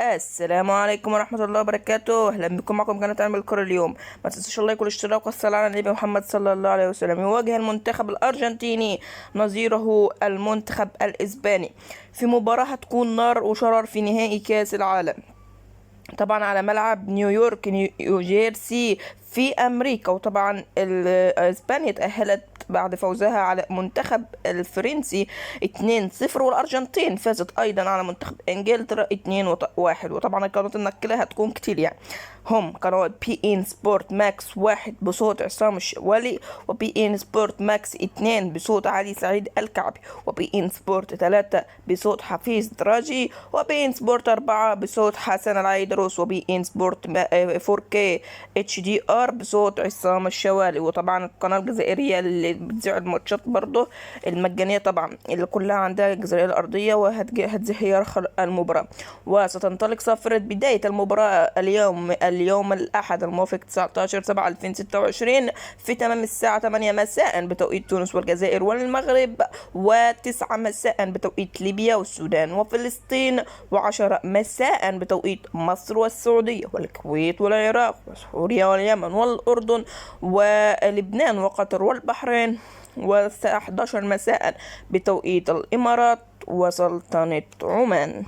السلام عليكم ورحمة الله وبركاته. أهلا بكم معكم قناة علم الكرة. اليوم ما تنسوش اللايك والاشتراك والصلاة على النبي محمد صلى الله عليه وسلم. يواجه المنتخب الأرجنتيني نظيره المنتخب الإسباني في مباراة هتكون نار وشرار في نهائي كأس العالم، طبعا على ملعب نيويورك نيوجيرسي في أمريكا. وطبعا إسبانيا تأهلت بعد فوزها على منتخب الفرنسي 2-0، والأرجنتين فازت أيضا على منتخب إنجلترا 2-1. وطبعا القنوات النقلة هتكون كتير يعني، هم قنوات بي إن سبورت ماكس 1 بصوت عصام الشوالي، وبي إن سبورت ماكس 2 بصوت علي سعيد الكعبي، وبي إن سبورت 3 بصوت حفيظ دراجي، وبي إن سبورت 4 بصوت حسن العيدروس، وبي إن سبورت 4K HDR بصوت عصام الشوالي. وطبعا القناة الجزائرية اللي بتذيع الماتشات برضه المجانية طبعا، اللي كلها عندها الجزائرية الأرضية، وهتذيع المباراة. وستنطلق صافرة بداية المباراة اليوم الأحد الموافق 19/7/2026 في تمام الساعة 8 مساء بتوقيت تونس والجزائر والمغرب، و9 مساء بتوقيت ليبيا والسودان وفلسطين، و10 مساء بتوقيت مصر والسعودية والكويت والعراق وسوريا واليمن والأردن ولبنان وقطر والبحرين، والساعة 11 مساء بتوقيت الإمارات وسلطنة عمان.